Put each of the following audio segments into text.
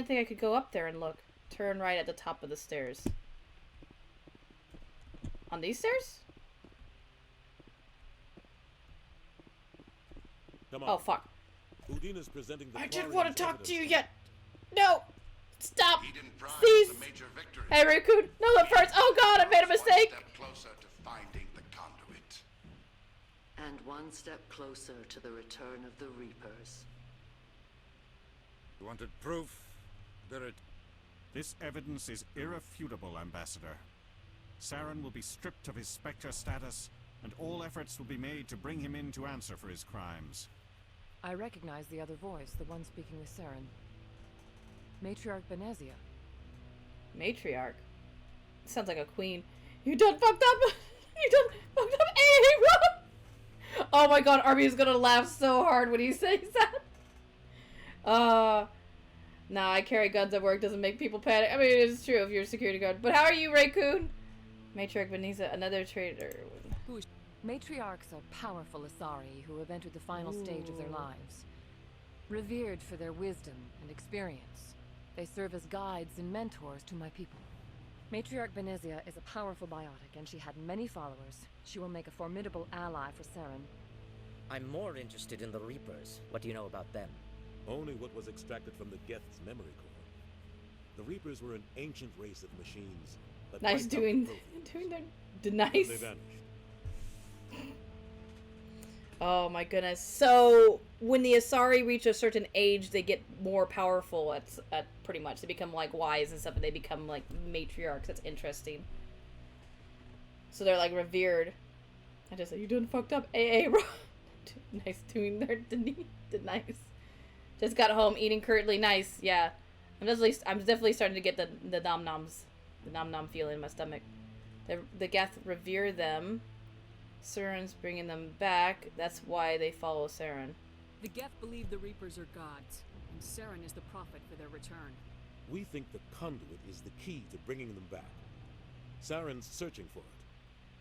didn't think I could go up there and look. Turn right at the top of the stairs. On these stairs? Come on. Oh, fuck. Udina's presenting the I didn't want to talk to you yet. No! Stop! Cease! Cease! Hey, Raccoon! No, look first! Oh god, I made a mistake! One step closer to finding the conduit. And one step closer to the return of the Reapers. You wanted proof? This evidence is irrefutable, Ambassador. Saren will be stripped of his Spectre status, and all efforts will be made to bring him in to answer for his crimes. I recognize the other voice, the one speaking with Saren. Matriarch Benezia. Matriarch? Sounds like a queen. You done fucked up! You done fucked up! Hey, run! Oh my god, Arby is gonna laugh so hard when he says that. Nah, I carry guns at work, doesn't make people panic. I mean, it is true if you're a security guard. But how are you, Raccoon? Matriarch Benezia, another traitor. Matriarchs are powerful Asari who have entered the final stage of their lives. Revered for their wisdom and experience, they serve as guides and mentors to my people. Matriarch Benezia is a powerful biotic, and she had many followers. She will make a formidable ally for Saren. I'm more interested in the Reapers. What do you know about them? Only what was extracted from the Geth's memory core. The Reapers were an ancient race of machines. That Nice wiped out doing the their... Protheans. Nice. They vanished. Oh my goodness. So, when the Asari reach a certain age, they get more powerful at pretty much. They become like wise and stuff, and they become like matriarchs. That's interesting. So they're like revered. I just said, you doing fucked up, AA, bro. Nice doing their nice. Just got home eating currently. Nice, yeah. I'm definitely starting to get the nom noms, the nom nom feeling in my stomach. The Geth revere them. Saren's bringing them back. That's why they follow Saren. The Geth believe the Reapers are gods, and Saren is the prophet for their return. We think the conduit is the key to bringing them back. Saren's searching for it.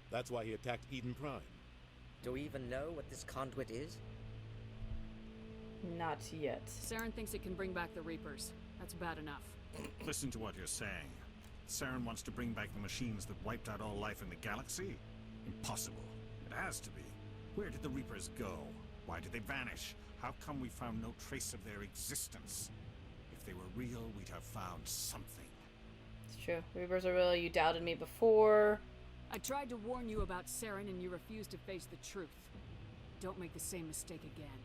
That's why he attacked Eden Prime. Do we even know what this conduit is? Not yet. Saren thinks it can bring back the Reapers. That's bad enough. Listen to what you're saying. Saren wants to bring back the machines that wiped out all life in the galaxy? Impossible. It has to be. Where did the Reapers go? Why did they vanish? How come we found no trace of their existence? If they were real, we'd have found something. It's true. Reapers are real. You doubted me before. I tried to warn you about Saren, and you refused to face the truth. Don't make the same mistake again.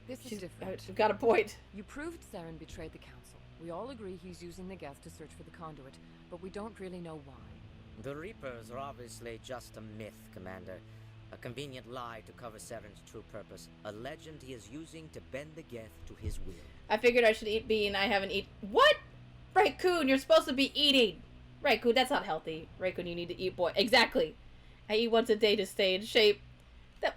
This is different. I've got a point. You proved Saren betrayed the Council. We all agree he's using the Geth to search for the conduit, but we don't really know why. The Reapers are obviously just a myth, Commander. A convenient lie to cover Saren's true purpose. A legend he is using to bend the Geth to his will. I figured I should eat bean. I haven't eaten. What? Raccoon, you're supposed to be eating. Raccoon, that's not healthy. Raccoon, you need to eat, boy. Exactly. I eat once a day to stay in shape.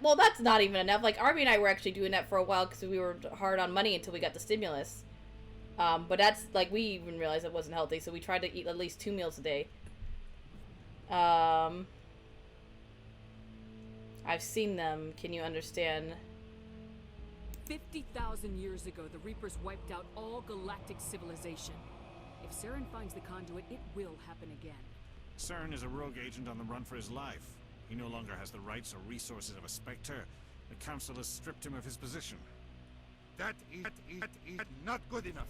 Well, that's not even enough. Like, Arby and I were actually doing that for a while because we were hard on money until we got the stimulus. But that's, like, we even realized it wasn't healthy, so we tried to eat at least 2 meals a day. I've seen them. Can you understand? 50,000 years ago, the Reapers wiped out all galactic civilization. If Saren finds the conduit, it will happen again. Saren is a rogue agent on the run for his life. He no longer has the rights or resources of a Spectre. The Council has stripped him of his position. That is not good enough.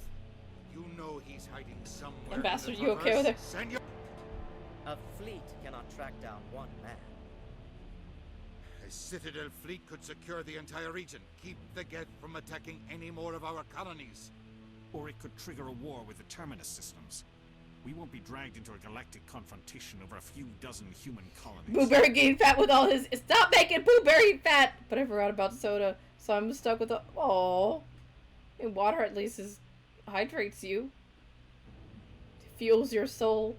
You know he's hiding somewhere. Ambassador, you okay with it? A fleet cannot track down one man. A Citadel fleet could secure the entire region, keep the Geth from attacking any more of our colonies. Or it could trigger a war with the Terminus systems. We won't be dragged into a galactic confrontation over a few dozen human colonies. Blueberry getting fat with all his... Stop making Blueberry fat! But I forgot about soda, so I'm stuck with the... Aww. And water at least hydrates you. Fuels your soul.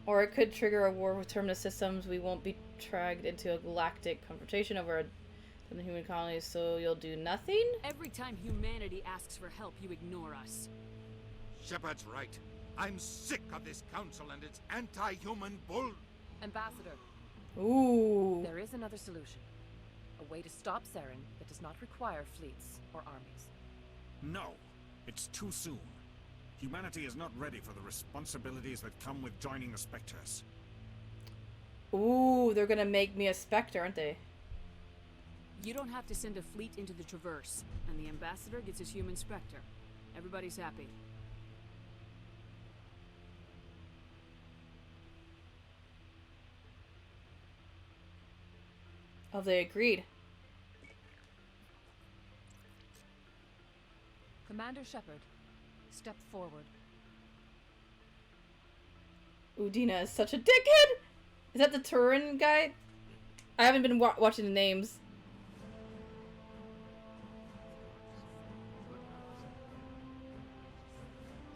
Or it could trigger a war with Terminus systems. We won't be dragged into a galactic confrontation over the human colonies, so you'll do nothing? Every time humanity asks for help, you ignore us. Shepard's right. I'm sick of this council and its anti-human bull. Ambassador. Ooh. There is another solution. A way to stop Saren that does not require fleets or armies. No, it's too soon. Humanity is not ready for the responsibilities that come with joining the Spectres. Ooh, they're gonna make me a Spectre, aren't they? You don't have to send a fleet into the Traverse, and the Ambassador gets his human Spectre. Everybody's happy. Oh, they agreed. Commander Shepard, step forward. Udina is such a dickhead! Is that the Turin guy? I haven't been watching the names.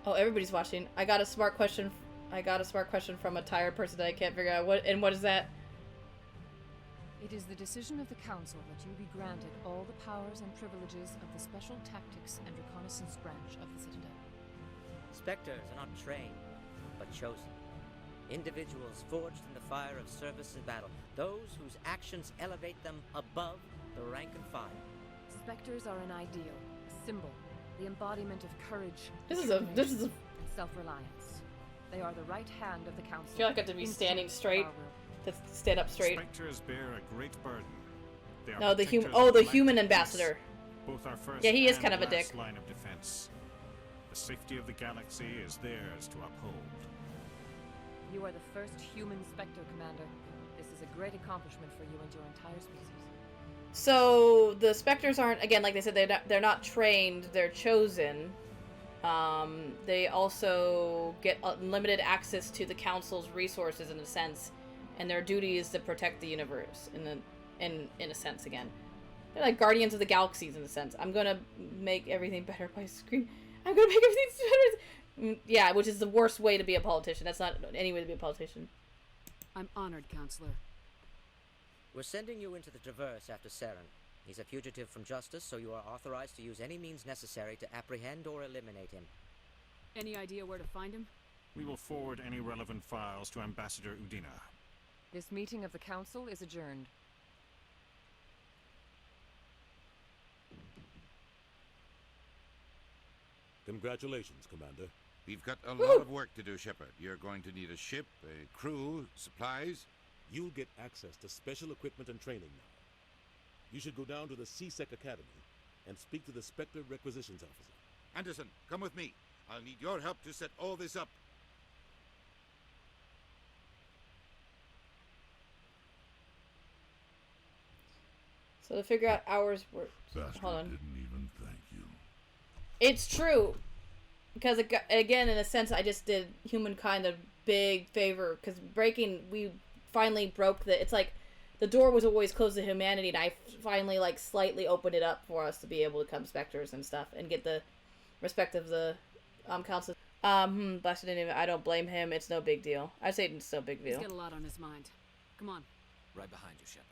Oh, everybody's watching. I got a smart question. I got a smart question from a tired person that I can't figure out. What is that? It is the decision of the Council that you be granted all the powers and privileges of the Special Tactics and Reconnaissance branch of the Citadel. Spectres are not trained, but chosen. Individuals forged in the fire of service and battle. Those whose actions elevate them above the rank and file. Spectres are an ideal, a symbol, the embodiment of courage, This is a and self-reliance. They are the right hand of the Council. I feel like I have to be standing straight. To stand up straight. Spectres bear a great burden. They are No, the protectors human. Oh, of the galactic human peace. ambassador. Both our first Yeah, he is and kind of a last dick. line of defense. The safety of the galaxy is theirs to uphold. You are the first human Spectre, Commander. This is a great accomplishment for you and your entire species. So the Spectres aren't, again, like they said, they're not trained. They're chosen. They also get unlimited access to the Council's resources in a sense, and their duty is to protect the universe in a sense. Again, they're like guardians of the galaxies in a sense. I'm gonna make everything better by scream. I'm gonna make everything better. Yeah, which is the worst way to be a politician. That's not any way to be a politician. I'm honored, Counselor. We're sending you into the Traverse after Saren. He's a fugitive from justice, so you are authorized to use any means necessary to apprehend or eliminate him. Any idea where to find him? We will forward any relevant files to Ambassador Udina. This meeting of the Council is adjourned. Congratulations, Commander. We've got a lot of work to do, Shepard. You're going to need a ship, a crew, supplies. You'll get access to special equipment and training now. You should go down to the CSEC Academy and speak to the Spectre Requisitions Officer. Anderson, come with me. I'll need your help to set all this up. So to figure out hours work. Bastard Hold on. didn't even thank you. It's true. Because, again, in a sense, I just did humankind a big favor. Because we finally broke it's like, the door was always closed to humanity, and I finally, like, slightly opened it up for us to be able to become Spectres and stuff, and get the respect of the, Council. Bastard didn't even, I don't blame him, it's no big deal. I say it's no big deal. He's got a lot on his mind. Come on. Right behind you, Shepard.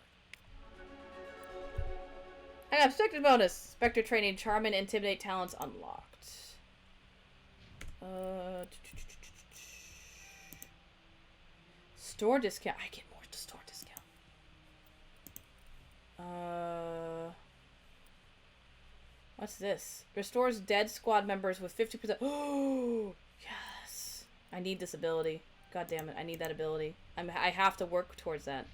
I got Spectre bonus! Spectre training, charm and intimidate talents unlocked. Store discount. I get more store discount. What's this? Restores dead squad members with 50%. Oh, yes. I need this ability. God damn it. I need that ability. I have to work towards that.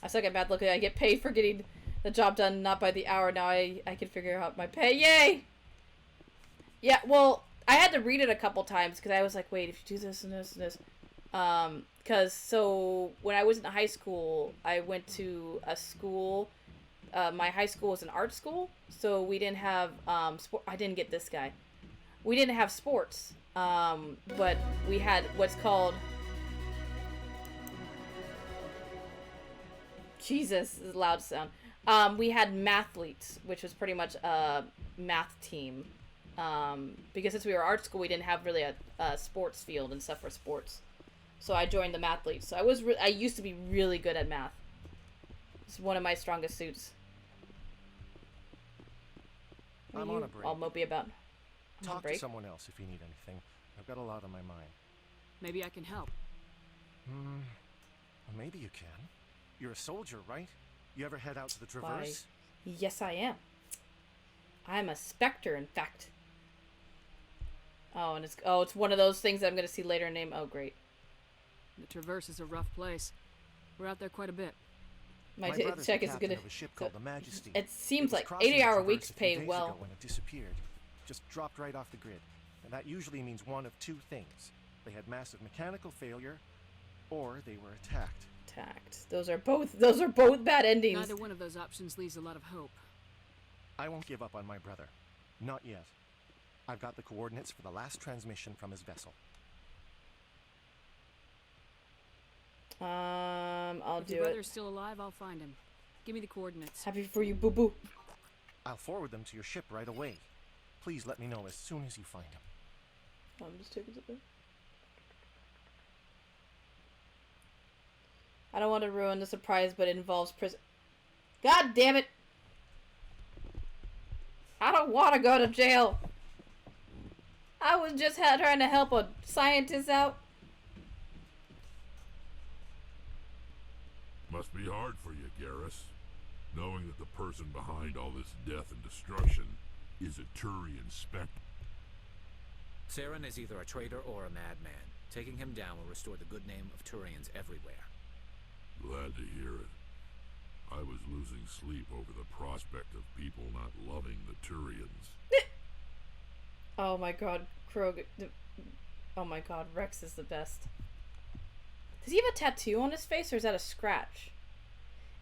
I suck at bad looking. I get paid for getting the job done, not by the hour. Now I can figure out my pay. Yay! Yeah, well, I had to read it a couple times because I was like, wait, if you do this and this and this. Because, so, when I was in high school, I went to a school. My high school was an art school, so we didn't have, I didn't get this guy. We didn't have sports, but we had what's called, Jesus, this is a loud sound. We had mathletes, which was pretty much a math team. Because since we were art school, we didn't have really a sports field and stuff for sports. So I joined the mathletes. So I used to be really good at math. It's one of my strongest suits. I'm on a break. All mopey about. Talk to someone else if you need anything. I've got a lot on my mind. Maybe I can help. Well, maybe you can. You're a soldier, right? You ever head out to the Traverse? Why, yes, I am. I'm a Spectre, in fact. Oh, and it's one of those things that I'm gonna see later. Name. Oh, great. The Traverse is a rough place. We're out there quite a bit. My brother's check the is captain gonna. of a ship called the Majesty. It seems was like crossing the 80-hour Traverse weeks a few pay days well. ago when it disappeared. Just dropped right off the grid. And that usually means one of two things. They had massive mechanical failure, or they were attacked. Those are both bad endings. Neither one of those options leaves a lot of hope. I won't give up on my brother. Not yet. I've got the coordinates for the last transmission from his vessel. I'll if do your it. brother's still alive, I'll find him. Give me the coordinates. Happy for you, boo boo. I'll forward them to your ship right away. Please let me know as soon as you find him. I'm just taking it. I don't want to ruin the surprise, but it involves prison. God damn it! I don't want to go to jail. I was just trying to help a scientist out. Must be hard for you, Garrus, knowing that the person behind all this death and destruction is a Turian spectre. Saren is either a traitor or a madman. Taking him down will restore the good name of Turians everywhere. Glad to hear it. I was losing sleep over the prospect of people not loving the Turians. Oh my god, Krog. Oh my god, Rex is the best. Does he have a tattoo on his face, or is that a scratch?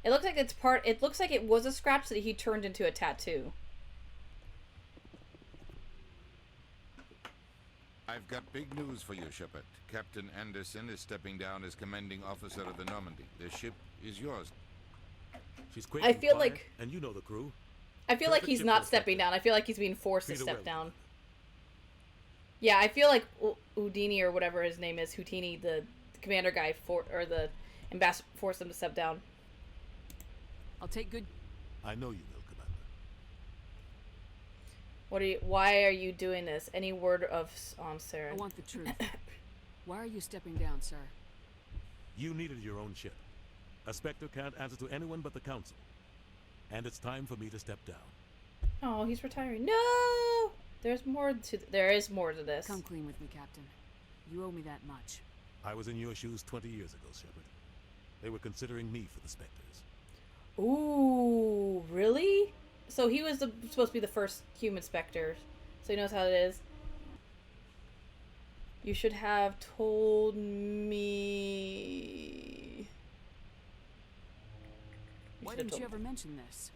It looks like it looks like it was a scratch that he turned into a tattoo. I've got big news for you, Shepard. Captain Anderson is stepping down as commanding officer of the Normandy. The ship is yours. She's quick. I feel like, and you know the crew. I feel like he's not stepping down. I feel like he's being forced to step down. Yeah, I feel like Houdini or whatever his name is, Houdini, the commander guy, or the ambassador, forced him to step down. I'll take good. I know you will, Commander. Why are you doing this? Any word on Saren? I want the truth. Why are you stepping down, sir? You needed your own ship. A Spectre can't answer to anyone but the Council. And it's time for me to step down. Oh, he's retiring. No! There is more to this. Come clean with me, Captain. You owe me that much. I was in your shoes 20 years ago, Shepard. They were considering me for the Spectres. Ooh, really? So he was supposed to be the first human Spectre. So he knows how it is. You should have told me. Why didn't you ever mention this?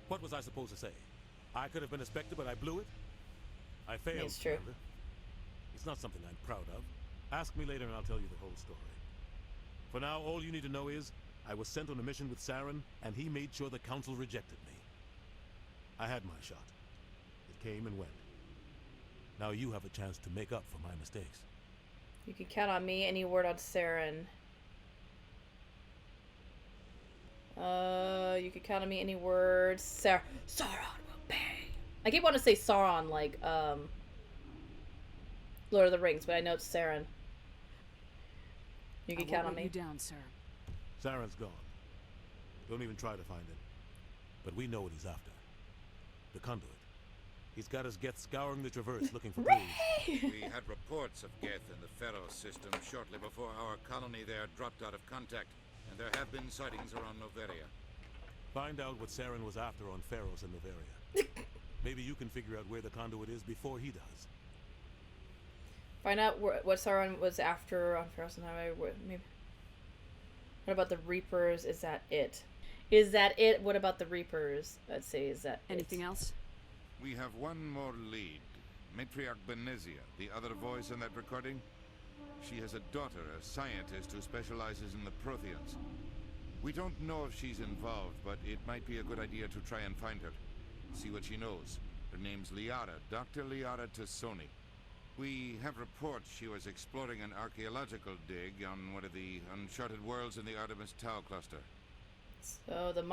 What was I supposed to say? I could have been a Spectre, but I blew it. I failed, It's true. Commander. It's not something I'm proud of. Ask me later and I'll tell you the whole story. For now, all you need to know is I was sent on a mission with Saren, and he made sure the Council rejected me. I had my shot. It came and went. Now you have a chance to make up for my mistakes. You can count on me. Any word on Saren? You can count on me. Any words? Sauron will pay. I keep wanting to say Sauron like Lord of the Rings, but I know it's Saren. You can count on me. You down, sir. Saren's gone. Don't even try to find him. But we know what he's after. The conduit. He's got his Geth scouring the Traverse looking for clues. We had reports of Geth in the Pharos system shortly before our colony there dropped out of contact, and there have been sightings around Noveria. Find out what Saren was after on Pharos and Noveria. Maybe you can figure out where the conduit is before he does. Find out what Sauron was after on Pharos and Noveria. Maybe. What about the Reapers? Is that it? Is that it? What about the Reapers? Let's see, is that anything else? We have one more lead. Matriarch Benezia, the other voice in that recording. She has a daughter, a scientist who specializes in the Protheans. We don't know if she's involved, but it might be a good idea to try and find her. See what she knows. Her name's Liara, Dr. Liara Tassoni. We have reports she was exploring an archaeological dig on one of the uncharted worlds in the Artemis Tau cluster. So the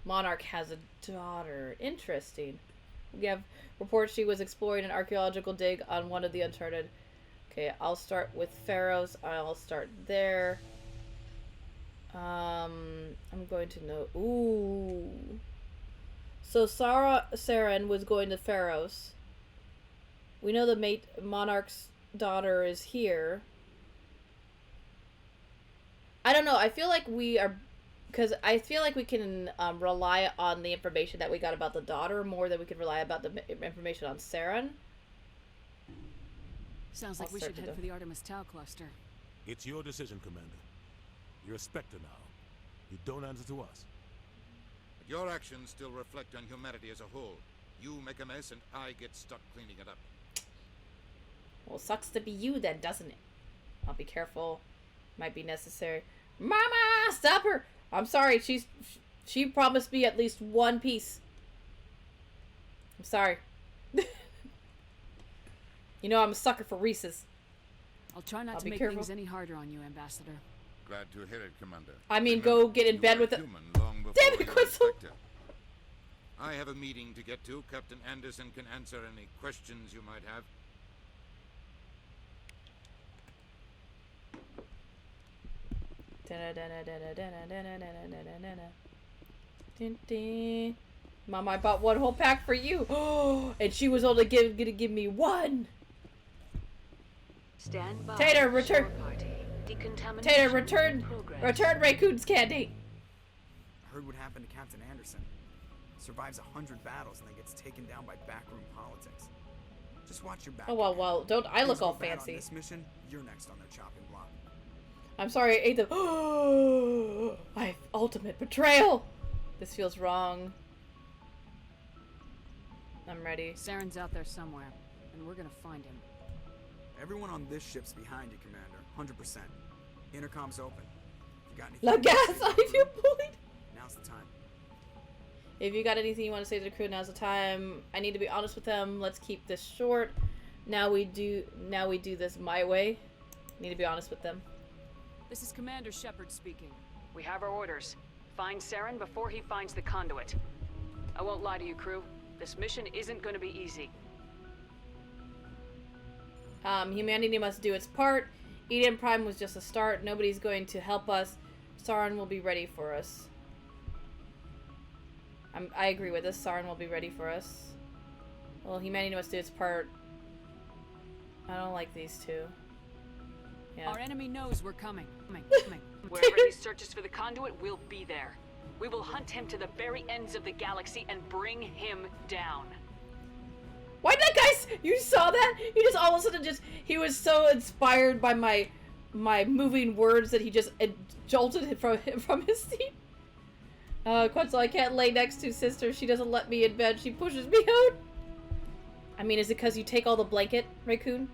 Monarch has a daughter. Interesting. We have reports she was exploring an archaeological dig on one of the uncharted. Okay, I'll start with Pharos. I'll start there. I'm going to know. Ooh. So Saren was going to Pharos. We know the Monarch's daughter is here. I don't know. I feel like we are... Because I feel like we can rely on the information that we got about the daughter more than we could rely about the information on Saren. Sounds like we should head for the Artemis Tau cluster. It's your decision, Commander. You're a Spectre now. You don't answer to us. But your actions still reflect on humanity as a whole. You make a mess and I get stuck cleaning it up. Well, sucks to be you then, doesn't it? I'll be careful. Might be necessary. Mama! Stop her! I'm sorry, she promised me at least one piece. I'm sorry. You know I'm a sucker for Reese's. I'll try not to make things any harder on you, Ambassador. Glad to hear it, Commander. I mean, go get in bed with it. Damn it, Quinzel! I have a meeting to get to. Captain Anderson can answer any questions you might have. Mom, I bought one whole pack for you. Oh, and she was only gonna give me one. Stand by. Tater, return. Tater, return Raccoon's candy. I heard what happened to Captain Anderson. Survives 100 battles and then gets taken down by backroom politics. Just watch your back. Oh well, don't I look all fancy? On this mission, you're next on their chopping block. I'm sorry, I ate them. Oh, my ultimate betrayal. This feels wrong. I'm ready. Saren's out there somewhere, and we're gonna find him. Everyone on this ship's behind you, Commander. 100%. Intercom's open. You got anything? La gas, I feel bullied. Now's the time. If you got anything you want to say to the crew, now's the time. I need to be honest with them. Let's keep this short. Now we do this my way. Need to be honest with them. This is Commander Shepard speaking. We have our orders. Find Saren before he finds the conduit. I won't lie to you, crew. This mission isn't going to be easy. Humanity must do its part. Eden Prime was just a start. Nobody's going to help us. Saren will be ready for us. I agree with this. Saren will be ready for us. Well, humanity must do its part. I don't like these two. Yeah. Our enemy knows we're coming. Wherever he searches for the conduit, we'll be there. We will hunt him to the very ends of the galaxy and bring him down. Why did that guy? You saw that? He just all of a sudden he was so inspired by my moving words that he just jolted from his seat. Quetzal, I can't lay next to sister. She doesn't let me in bed. She pushes me out. I mean, is it because you take all the blanket, Raccoon?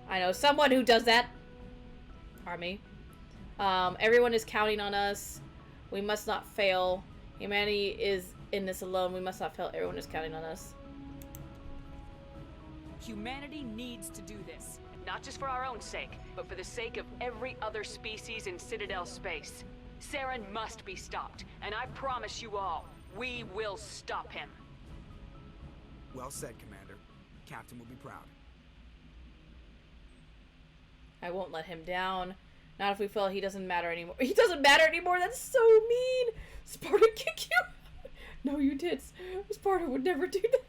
I know someone who does that. Army. Everyone is counting on us. We must not fail. Humanity is in this alone. We must not fail. Everyone is counting on us. Humanity needs to do this. Not just for our own sake, but for the sake of every other species in Citadel space. Saren must be stopped, and I promise you all, we will stop him. Well said, Commander. Captain will be proud. I won't let him down. Not if we feel he doesn't matter anymore. He doesn't matter anymore. That's so mean. Sparta kick you. No, you did. Sparta would never do that.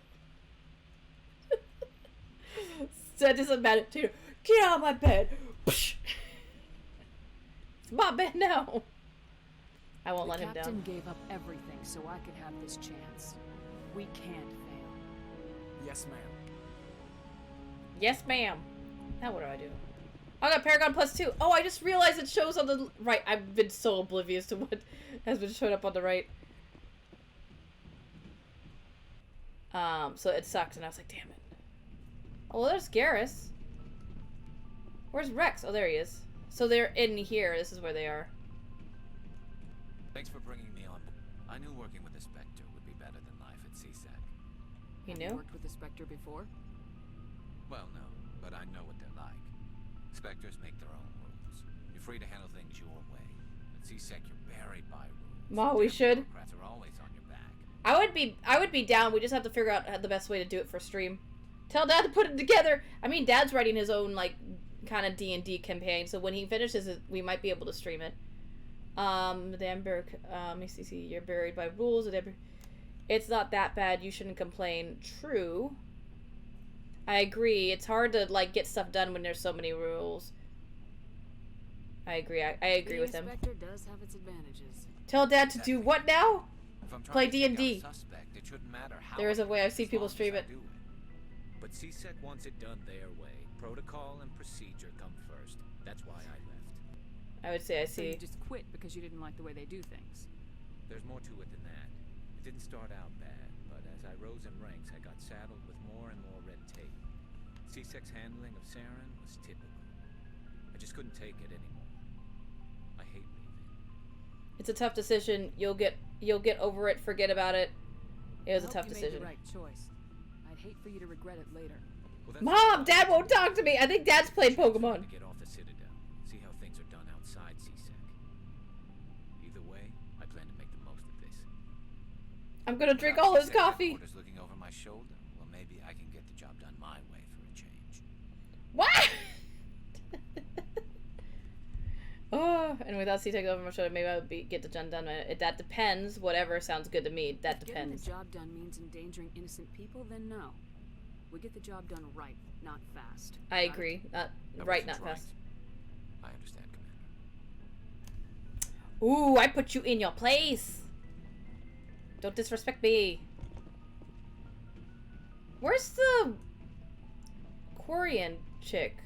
That doesn't matter. Get out of my bed. It's my bed now. I won't let him down. The captain gave up everything so I could have this chance. We can't fail. Yes, ma'am. Yes, ma'am. Now what do? I got Paragon +2. Oh, I just realized it shows on the right. I've been so oblivious to what has been showing up on the right. So it sucks, and I was like, damn it. Oh, well, there's Garrus. Where's Rex? Oh, there he is. So they're in here. This is where they are. Thanks for bringing me on. I knew working with the Spectre would be better than life at CSEC. You Have knew? you worked with the Spectre before? Well, no, but I know what they're like. Spectres make their own rules. You're free to handle things your way. At CSEC, you're buried by rules. Ma, we should. Bureaucrats are always on your back. I would be down. We just have to figure out the best way to do it for stream. Tell Dad to put it together. I mean, Dad's writing his own like kind of D&D campaign, so when he finishes it, we might be able to stream it. Let me see. You're buried by rules. It's not that bad. You shouldn't complain. True. I agree. It's hard to, like, get stuff done when there's so many rules. I agree. I agree with him. Inspector does have its advantages. Tell Dad to do what now? If I'm Play trying to take out a D&D. suspect, it shouldn't matter how There is a I do way. it, I've seen as people long as stream I it. do But CSEC wants it done their way. Protocol and procedure come first. That's why I left. I would say I So you see. just quit because you didn't like the way they do things. There's more to it than that. It didn't start out bad, but as I rose in ranks, I got saddled with more and more red tape. CSEC's handling of Saren was typical. I just couldn't take it anymore. I hate leaving. It's a tough decision. You'll get over it. Forget about it. It was a I hope tough you decision. made the right choice. I'd hate for you to regret it later. Mom, Dad won't talk to me. I think Dad's played Pokemon. To get off the Citadel, see how things are done outside CSEC. Either way, I plan to make the most of this. I'm gonna drink all his CSEC coffee. headquarters looking over my shoulder. Well, maybe I can get the job done my way for a change. What? Oh, and without C taking over my shoulder, maybe I would get the job done. That depends. Whatever sounds good to me. That If depends. getting the job done means endangering innocent people, then no. We get the job done right, not fast. I Got agree. it? Not That right, wasn't not fast. I understand, Commander. Ooh, I put you in your place. Don't disrespect me. Where's the Quarian chick?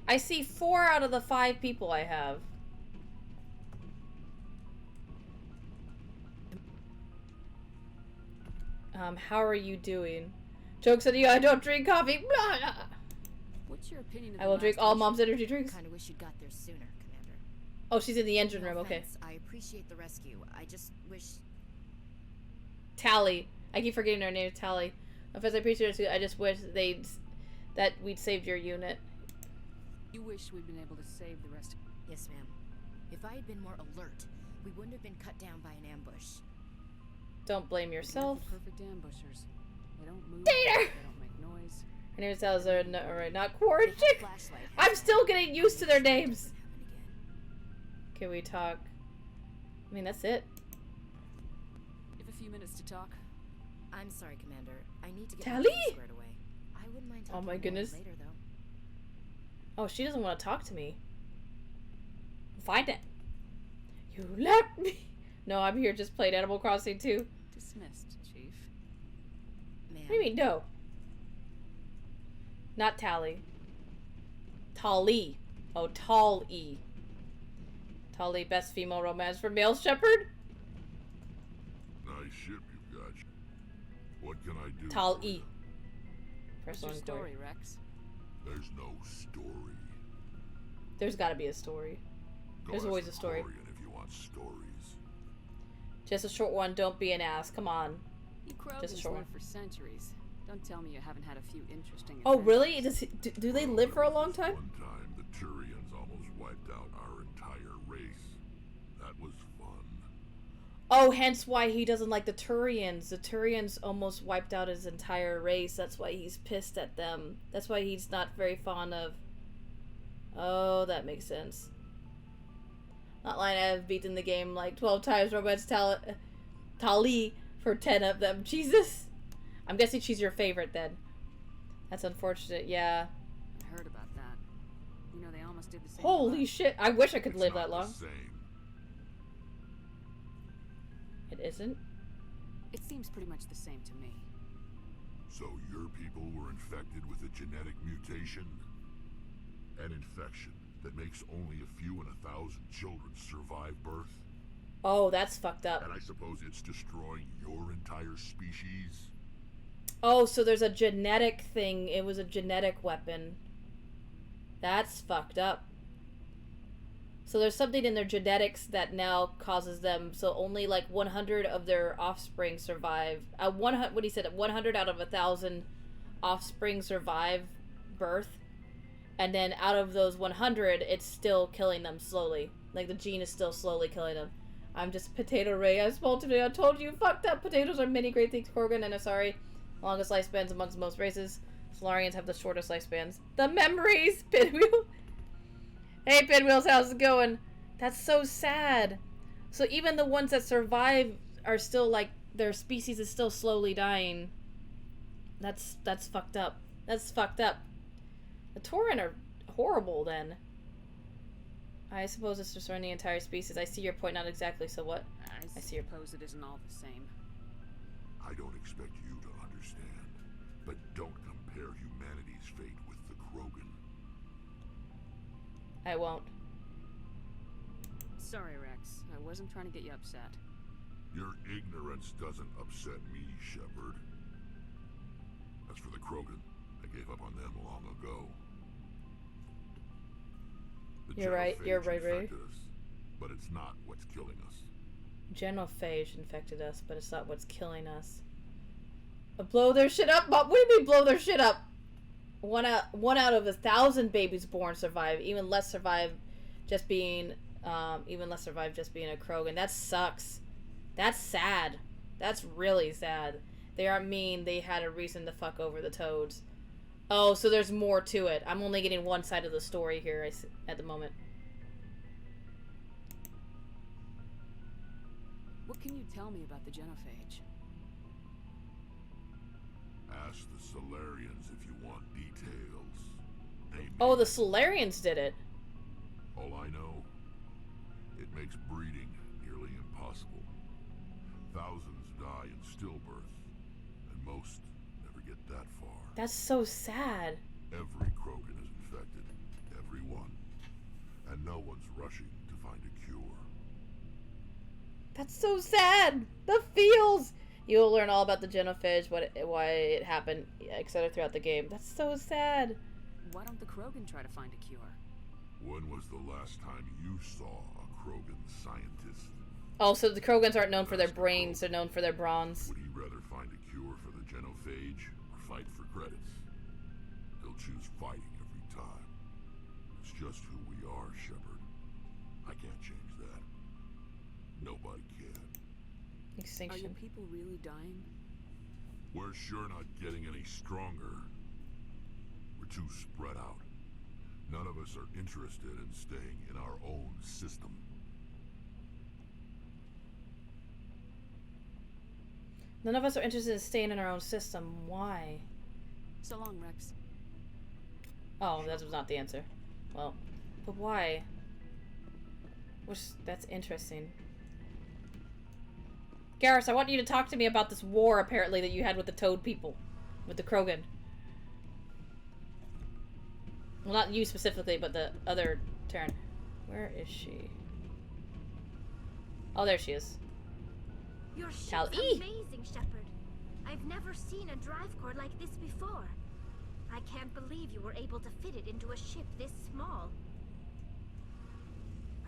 I see 4 out of the 5 people I have. How are you doing? Jokes on you, I don't drink coffee. Blah, blah. What's your opinion of I the will drink last all mission? Mom's energy drinks. Kinda wish you'd got there sooner, Commander. Oh, she's in the engine No room, okay. offense, I appreciate the rescue. I just wish... Tally. I keep forgetting her name, Tally. If I appreciate it, I just wish that we'd saved your unit. You wish we'd been able to save the rest of... Yes, ma'am. If I had been more alert, we wouldn't have been cut down by an ambush. Don't blame yourself. The perfect ambushers. They don't move. Data! They don't make noise. Her name is Salazar. No, alright, not Quarian chick. I'm still getting used to their names. Can we talk? I mean, that's it. You have a few minutes to talk. I'm sorry, Commander. I need to get Tally? everything squared away. I wouldn't mind Oh talking my more goodness. later, though. Oh, she doesn't want to talk to me. Find it. You left me. No, I'm here just playing Animal Crossing too. Dismissed, Chief. Ma'am. What do you mean, no? Not Tally. Tali. Oh, Tall-E. Tali, best female romance for male shepherd? Nice ship you've got. What can I do? Tall-E. What's Personal your inquiry. story, Rex? There's no story. There's gotta be a story. Go There's ask always the a story. Quarian if you want stories. Just a short one, don't be an ass. Come on. You Just a Krogans short lived one. for centuries. Don't tell me you haven't had a few interesting Oh, adventures. really? Do they live for a long time? One time, the Turians almost wiped out our entire race. That was fun. Oh, hence why he doesn't like the Turians. The Turians almost wiped out his entire race. That's why he's pissed at them. That's why he's not very fond of... Oh, that makes sense. Not lying, I've beaten the game like 12 times. Romance Tali for 10 of them. Jesus! I'm guessing she's your favorite then. That's unfortunate, yeah. I heard about that. You know, they almost did the same. Holy shit, I wish I could It's live not that long. the same. It isn't? It seems pretty much the same to me. So your people were infected with a genetic mutation? An infection that makes only a few in 1,000 children survive birth? Oh, that's fucked up. And I suppose it's destroying your entire species? Oh, so there's a genetic thing. It was a genetic weapon. That's fucked up. So there's something in their genetics that now causes them, so only like 100 of their offspring survive. What he said, 100 out of 1,000 offspring survive birth. And then out of those 100, it's still killing them slowly. Like the gene is still slowly killing them. I'm just Potato Ray. I spoke today. I told you, fucked up. Potatoes are many great things. Korgan and Asari, longest lifespans amongst most races. Solarians have the shortest lifespans. The memories, Pinwheel. Hey, Pinwheels, how's it going? That's so sad. So even the ones that survive are still like their species is still slowly dying. That's fucked up. That's fucked up. The Tauren are horrible then. I suppose it's destroying the entire species. I see your point, not exactly, so what? I see your suppose it isn't all the same. I don't expect you to understand, but don't compare humanity's fate with the Krogan. I won't. Sorry, Rex. I wasn't trying to get you upset. Your ignorance doesn't upset me, Shepard. As for the Krogan, I gave up on them long ago. The You're right, you're right, Ray. infected us, but it's not what's killing us. Genophage infected us, but it's not what's killing us. Blow their shit up? What do you mean blow their shit up? One out of 1,000 babies born survive. Even less survive just being a Krogan. That sucks. That's sad. That's really sad. They aren't mean. They had a reason to fuck over the Toads. Oh, so there's more to it. I'm only getting one side of the story here at the moment. What can you tell me about the Genophage? Ask the Solarians if you want details. Oh, the Solarians did it. All I know, it makes breeding nearly impossible. Thousands die in stillbirth, and most never get that far. That's so sad. Every Krogan is infected. Every one. And no one's rushing to find a cure. That's so sad. The feels. You'll learn all about the Genophage, why it happened, etc. throughout the game. That's so sad. Why don't the Krogan try to find a cure? When was the last time you saw a Krogan scientist? Oh, so the Krogans aren't known for their brains, they're known for their bronze. Would he rather find a cure for the Genophage or fight for credits? He'll choose fighting every time. It's just who we are, Shepard. I can't change that. Nobody can. Extinction. Are your people really dying? We're sure not getting any stronger. We're too spread out. None of us are interested in staying in our own system. None of us are interested in staying in our own system. Why? So long, Rex. Oh, that was not the answer. Well, but why? That's interesting. Garrus, I want you to talk to me about this war, apparently, that you had with the Toad people. With the Krogan. Well, not you specifically, but the other Terran. Where is she? Oh, there she is. Your ship's Tal-E. amazing, Shepard. I've never seen a drive core like this before. I can't believe you were able to fit it into a ship this small.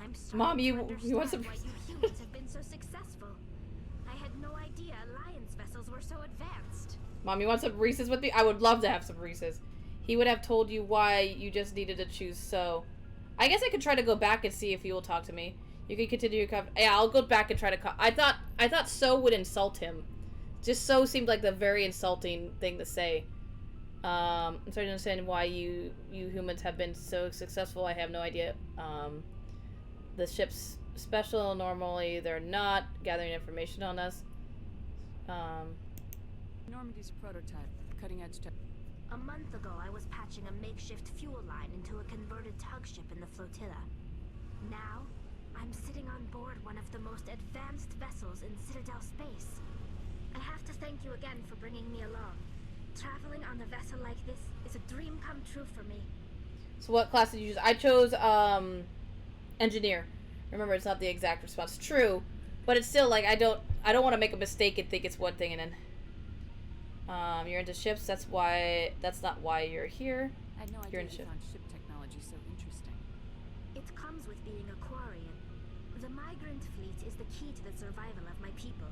I'm sorry Mom, to you want understand some... why you humans have been so successful. I had no idea Alliance vessels were so advanced. Mom, you want some Reese's with me? I would love to have some Reese's. He would have told you why you just needed to choose so. I guess I could try to go back and see if he will talk to me. You can continue your yeah, I'll go back and try to I thought so would insult him. Just so seemed like the very insulting thing to say. I'm starting to understand why you humans have been so successful. I have no idea. The ship's special. Normally they're not gathering information on us. Normandy's a prototype, cutting edge tech. A month ago, I was patching a makeshift fuel line into a converted tug ship in the flotilla. Now, I'm sitting on board one of the most advanced vessels in Citadel space. I have to thank you again for bringing me along. Traveling on a vessel like this is a dream come true for me. So what class did you use? I chose engineer. Remember, it's not the exact response. True, but it's still like I don't want to make a mistake and think it's one thing and then you're into ships. That's not why you're here. I had no You're idea into you found ship technology so interesting. It comes with being a Quarian. The migrant fleet is the key to the survival of my people.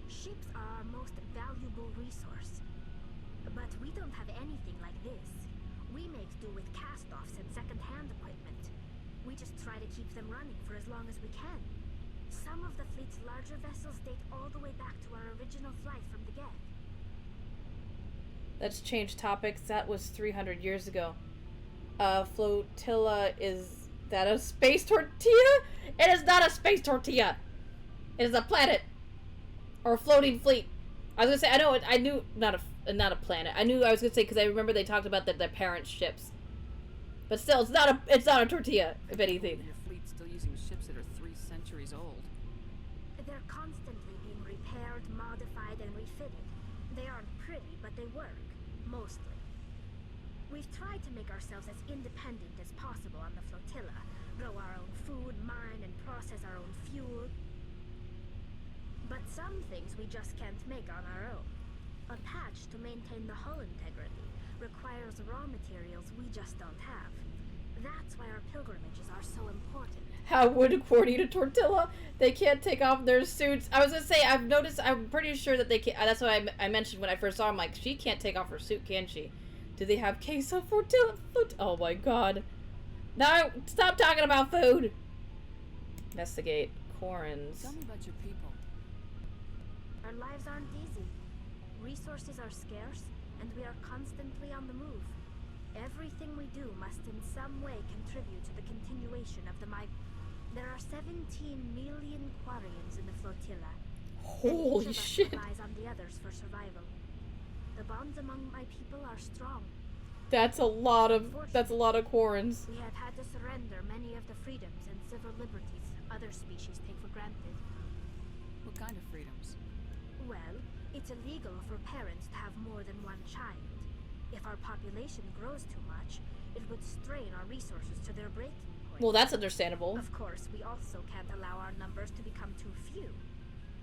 Ships are our most valuable resource. But we don't have anything like this. We make do with cast-offs and second-hand equipment. We just try to keep them running for as long as we can. Some of the fleet's larger vessels date all the way back to our original flight from the get. Let's change topics. That was 300 years ago. Flotilla, is that a space tortilla? It is not a space tortilla. It is a planet. Or a floating fleet. I was gonna say, I knew, not not a planet. I knew I was gonna say because I remember they talked about their parents' ships. But still, it's not a tortilla, if anything. Your fleet's still using ships that are 3 centuries old. They're constantly being repaired, modified, and refitted. They aren't pretty, but they work. Mostly. We've tried to make ourselves as independent as possible on the flotilla. Grow our own food, mine, and process our own fuel. But some things we just can't make on our own. A patch to maintain the hull integrity requires raw materials we just don't have. That's why our pilgrimages are so important. How would a Quar eat a tortilla? They can't take off their suits. I was gonna say, I've noticed, I'm pretty sure that they can't. That's what I mentioned when I first saw him. Like, she can't take off her suit, can she? Do they have queso tortilla? Oh my god. No, stop talking about food. Investigate. Quarrens. Tell me about your people. Our lives aren't easy. Resources are scarce, and we are constantly on the move. Everything we do must in some way contribute to the continuation of the There are 17 million Quarians in the flotilla. Holy shit. Relies on the others for survival. The bonds among my people are strong. That's a lot of Quarrens. We have had to surrender many of the freedoms and civil liberties other species take for granted. What kind of freedoms? Well, it's illegal for parents to have more than one child. If our population grows too much, it would strain our resources to their breaking point. Well, that's understandable. Of course, we also can't allow our numbers to become too few.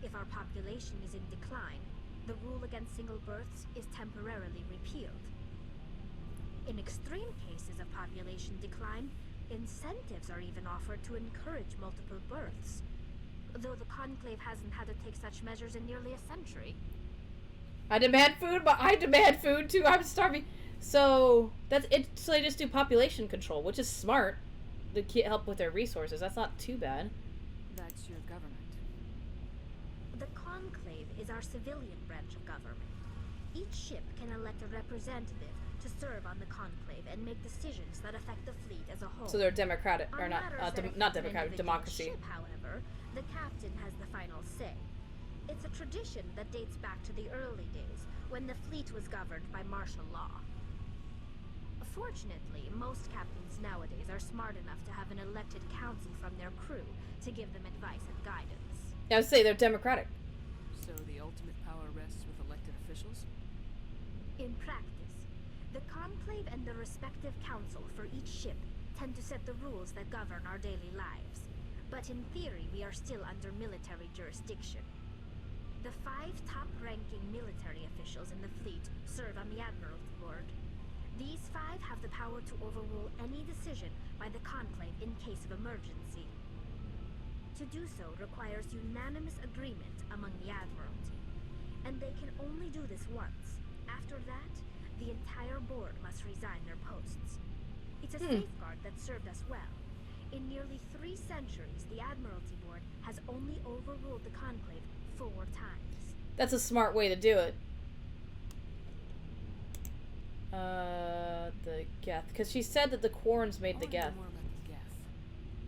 If our population is in decline, the rule against single births is temporarily repealed. In extreme cases of population decline, incentives are even offered to encourage multiple births. Though the Conclave hasn't had to take such measures in nearly a century. I demand food, but I demand food too. I'm starving. So that's it. So they just do population control, which is smart. To help with their resources. That's not too bad. That's your government. The Conclave is our civilian branch of government. Each ship can elect a representative to serve on the Conclave and make decisions that affect the fleet as a whole. So they're democratic, or not democratic, democracy. Ship, however, the captain has the final say. It's a tradition that dates back to the early days, when the fleet was governed by martial law. Fortunately, most captains nowadays are smart enough to have an elected council from their crew to give them advice and guidance. I would say they're democratic. So the ultimate power rests with elected officials? In practice, the Conclave and the respective council for each ship tend to set the rules that govern our daily lives. But in theory, we are still under military jurisdiction. The 5 top-ranking military officials in the fleet serve on the Admiralty Board. These 5 have the power to overrule any decision by the Conclave in case of emergency. To do so requires unanimous agreement among the Admiralty, and they can only do this once. After that, the entire board must resign their posts. It's a safeguard that served us well. In nearly 3 centuries, the Admiralty Board has only overruled the Conclave 4 times. That's a smart way to do it. The Geth. Because she said that the Quarrens made the Geth.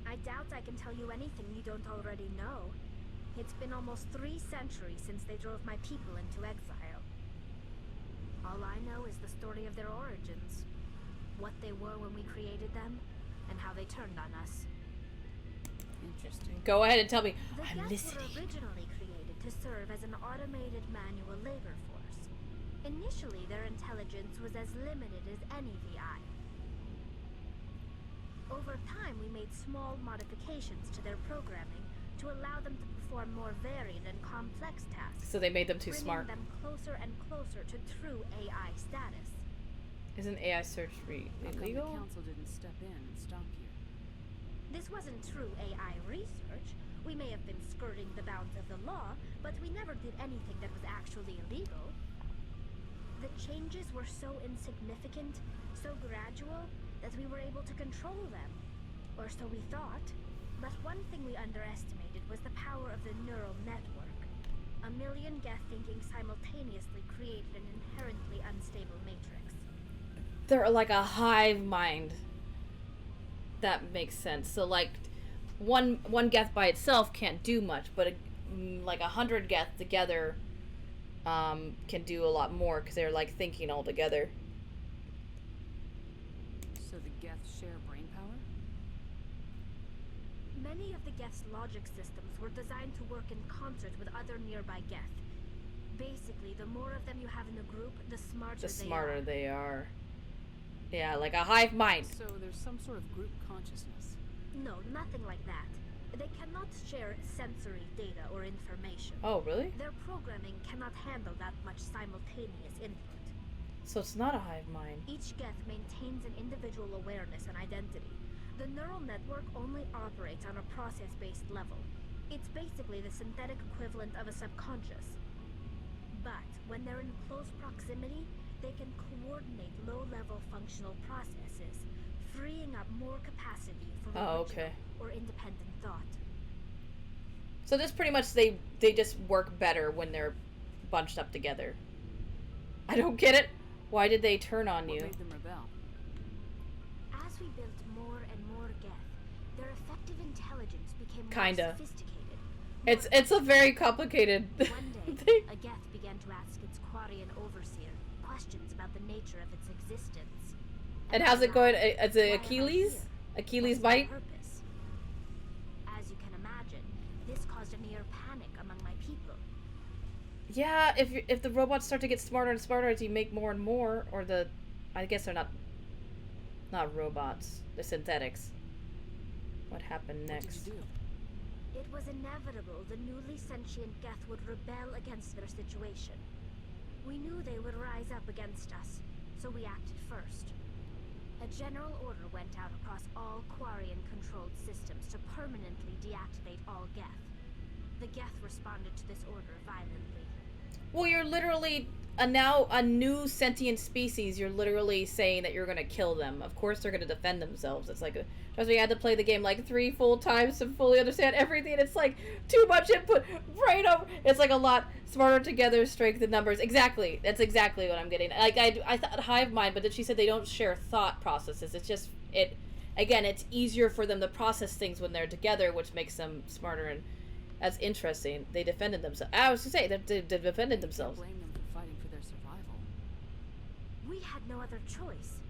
I doubt I can tell you anything you don't already know. It's been almost 3 centuries since they drove my people into exile. All I know is the story of their origins. What they were when we created them, and how they turned on us. Interesting. Go ahead and tell me. I'm Geth listening. were originally created to serve as an automated manual labor force. Initially, their intelligence was as limited as any VI. Over time, we made small modifications to their programming to allow them to perform more varied and complex tasks. So they made them too smart. Bringing them closer and closer to true AI status. Isn't AI search illegal? The council didn't step in and stop you. This wasn't true AI research. We may have been skirting the bounds of the law, but we never did anything that was actually illegal. The changes were so insignificant, so gradual, that we were able to control them. Or so we thought. But one thing we underestimated was the power of the neural network. A million Geth thinking simultaneously created an inherently unstable matrix. They're like a hive mind. That makes sense. So like one Geth by itself can't do much, but like 100 Geth together can do a lot more because they're like thinking all together. So the Geths share brain power? Many of the Geth's logic systems were designed to work in concert with other nearby Geth. Basically, the more of them you have in a group, the smarter they are. Yeah, like a hive mind. So there's some sort of group consciousness. No, nothing like that. They cannot share sensory data or information. Oh, really? Their programming cannot handle that much simultaneous input. So it's not a hive mind. Each Geth maintains an individual awareness and identity. The neural network only operates on a process-based level. It's basically the synthetic equivalent of a subconscious. But when they're in close proximity, they can coordinate low-level functional processes, freeing up more capacity for original or independent thought. So this pretty much they just work better when they're bunched up together. I don't get it. Why did they turn on you? What made them rebel? As we built more and more Geth, their effective intelligence became Kinda. more sophisticated. It's a very complicated One thing. day, a Geth began to ask its Quarian overseer questions about the nature of its existence. And how's it going? Is it Why am I Achilles? here? Achilles What's my bite? purpose? As you can imagine, this caused a near panic among my people. Yeah, if the robots start to get smarter and smarter as you make more and more, or I guess they're not robots, they're synthetics. What happened next? What did you do? It was inevitable the newly sentient Geth would rebel against their situation. We knew they would rise up against us, so we acted first. A general order went out across all Quarian-controlled systems to permanently deactivate all Geth. The Geth responded to this order violently. Well, you're literally a new sentient species. You're literally saying that you're gonna kill them. Of course, they're gonna defend themselves. It's like, trust me, I had to play the game like 3 full times to fully understand everything. It's like too much input. Right over. It's like a lot smarter together, strength in numbers. Exactly. That's exactly what I'm getting. Like I thought hive mind, but then she said they don't share thought processes. It's just Again, it's easier for them to process things when they're together, which makes them smarter and. That's interesting. They defended themselves. I was to say that they defended themselves. Blame them for fighting for their survival. We had no other choice.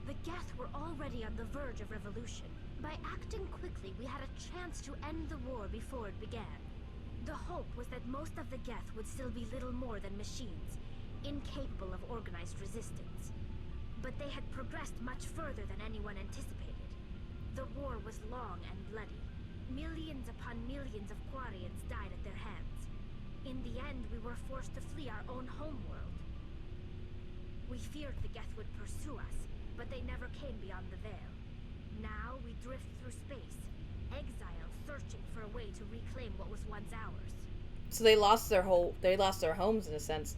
The Geth were already on the verge of revolution. By acting quickly, we had a chance to end the war before it began. The hope was that most of the Geth would still be little more than machines, incapable of organized resistance. But they had progressed much further than anyone anticipated. The war was long and bloody. Millions upon millions of Quarians died at their hands. In the end, we were forced to flee our own homeworld. We feared the Geth would pursue us, but they never came beyond the veil. Now we drift through space, exile searching for a way to reclaim what was once ours. So they lost their homes in a sense.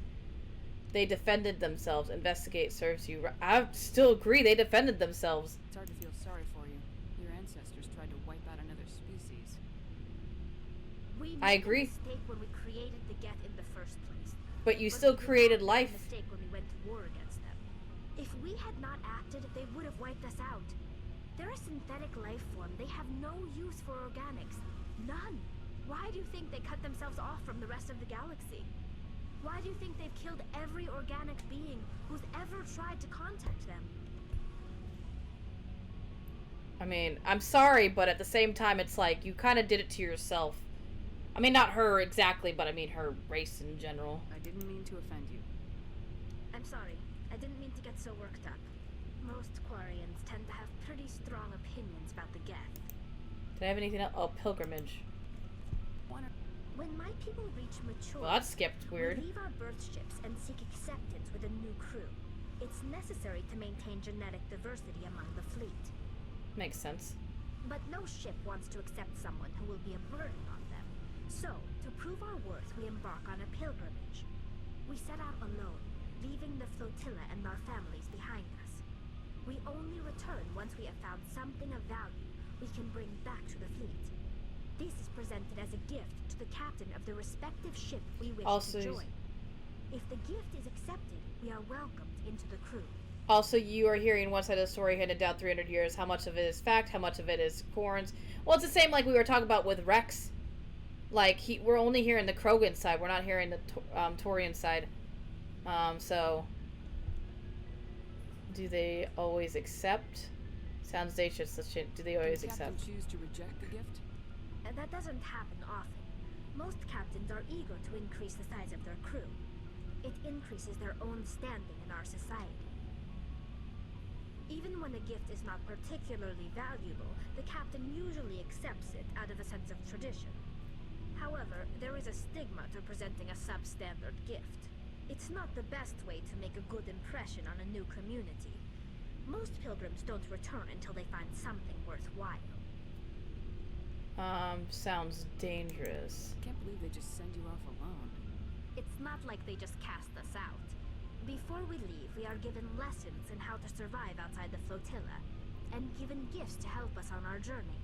They defended themselves. Investigate serves you. I still agree. They defended themselves. It's hard to feel sorry for you. Your ancestors tried to wipe out another species. I agree. We made a mistake when we created the Geth in the first place. But you still created life. We made a mistake when we went to war against them. If we had not acted, they would have wiped us out. They're a synthetic life form. They have no use for organics. None. Why do you think they cut themselves off from the rest of the galaxy? Why do you think they've killed every organic being who's ever tried to contact them? I mean, I'm sorry, but at the same time, it's like, you kind of did it to yourself. I mean, not her exactly, but I mean her race in general. I didn't mean to offend you. I'm sorry. I didn't mean to get so worked up. Most Quarians tend to have pretty strong opinions about the Geth. Did I have anything else? Oh, pilgrimage. When my people reach maturity, Well, that skipped weird. we leave our birth ships and seek acceptance with a new crew. It's necessary to maintain genetic diversity among the fleet. Makes sense. But no ship wants to accept someone who will be a burden on them. So, to prove our worth, we embark on a pilgrimage. We set out alone, leaving the flotilla and our families behind us. We only return once we have found something of value we can bring back to the fleet. This is presented as a gift to the captain of the respective ship we wish Also, to join. If the gift is accepted, we are welcomed into the crew. Also, you are hearing one side of the story handed down 300 years. How much of it is fact? How much of it is corns? Well, it's the same like we were talking about with Rex. like, we're only hearing the Krogan side. We're not hearing the Torian side. So, do they always accept? Sounds dangerous. Do they always accept? Choose to reject the gift? That doesn't happen often. Most captains are eager to increase the size of their crew. It increases their own standing in our society. Even when a gift is not particularly valuable, the captain usually accepts it out of a sense of tradition. However, there is a stigma to presenting a substandard gift. It's not the best way to make a good impression on a new community. Most pilgrims don't return until they find something worthwhile. Sounds dangerous. Can't believe they just send you off alone. It's not like they just cast us out. Before we leave, we are given lessons in how to survive outside the flotilla, and given gifts to help us on our journey.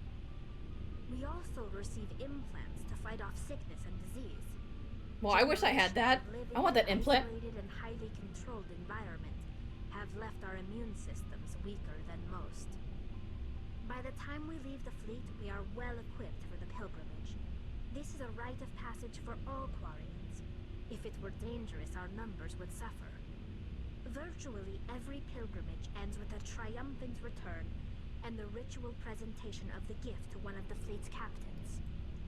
We also receive implants to fight off sickness and disease. Well, I wish I had that. I want that implant. Isolated and highly controlled environment have left our immune systems weaker than most. By the time we leave the fleet, we are well equipped for the pilgrimage. This is a rite of passage for all Quarians. If it were dangerous, our numbers would suffer. Virtually every pilgrimage ends with a triumphant return and the ritual presentation of the gift to one of the fleet's captains.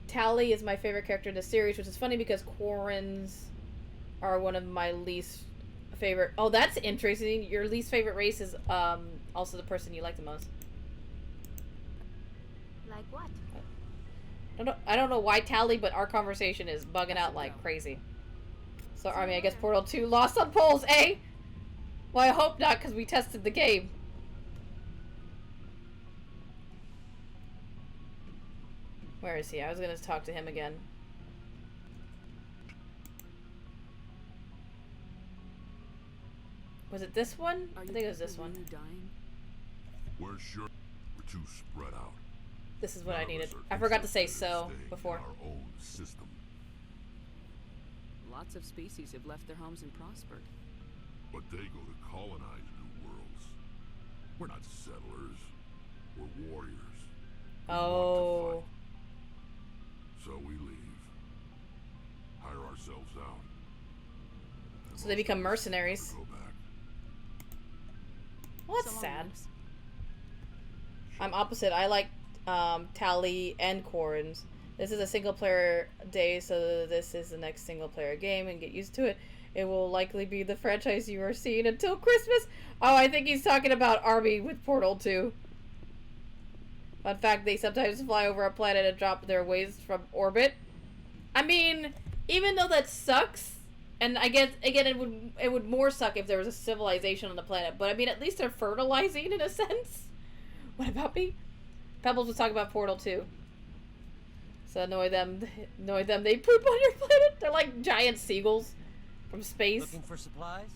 Tally is my favorite character in the series, which is funny because Quarrens are one of my least favorite. Oh, that's interesting. Your least favorite race is also the person you like the most. Like what? I don't know why Tally, but our conversation is bugging out like crazy. So, I mean, I guess Portal 2 lost on polls, eh? Well, I hope not, because we tested the game. Where is he? I was going to talk to him again. Was it this one? I think it was this one. We're sure we're too spread out. This is what I needed. I forgot to say so before. Our own system. Lots of species have left their homes and prospered. But they go to colonize new worlds. We're not settlers. We're warriors. Oh. So we leave. Hire ourselves out. So they become mercenaries. Well, that's sad. I'm opposite. I like Tally and Quarrens. This is a single player day, so this is the next single player game, and get used to it. It will likely be the franchise you are seeing until Christmas. Oh, I think he's talking about Army with Portal 2. Fun fact, they sometimes fly over a planet and drop their waste from orbit. I mean, even though that sucks, and I guess, again, it would more suck if there was a civilization on the planet, but I mean, at least they're fertilizing in a sense. What about me? Pebbles was talking about Portal 2. So annoy them, they poop on your planet. They're like giant seagulls from space. Looking for supplies?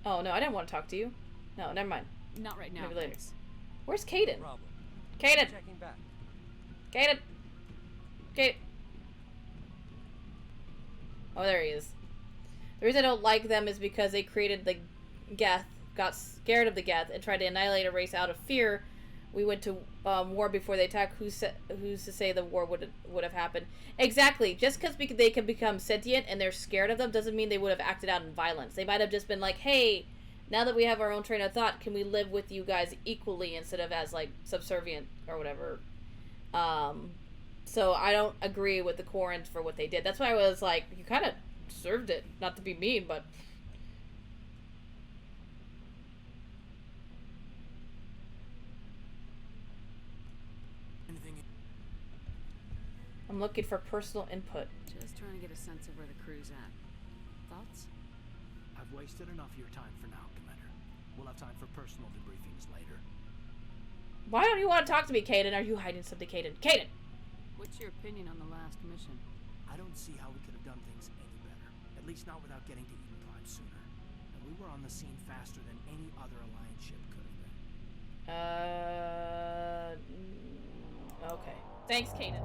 Oh, no, I didn't want to talk to you. No, never mind. Not right now. Maybe later. Thanks. Where's Caden? Problem. Caden! Checking back. Caden! Caden! Oh, there he is. The reason I don't like them is because they created the Geth, got scared of the Geth, and tried to annihilate a race out of fear. We went to war before they attacked. Who's to say the war would have happened? Exactly. Just because they can become sentient and they're scared of them doesn't mean they would have acted out in violence. They might have just been like, hey, now that we have our own train of thought, can we live with you guys equally instead of as, like, subservient or whatever? So I don't agree with the Quarrens for what they did. That's why I was like, you kind of deserved it. Not to be mean, but... I'm looking for personal input. Just trying to get a sense of where the crew's at. Thoughts? I've wasted enough of your time for now, Commander. We'll have time for personal debriefings later. Why don't you want to talk to me, Caden? Are you hiding something, Caden? Caden! What's your opinion on the last mission? I don't see how we could have done things any better. At least not without getting to Eden Prime sooner. And we were on the scene faster than any other Alliance ship could have been. Okay. Thanks, Caden.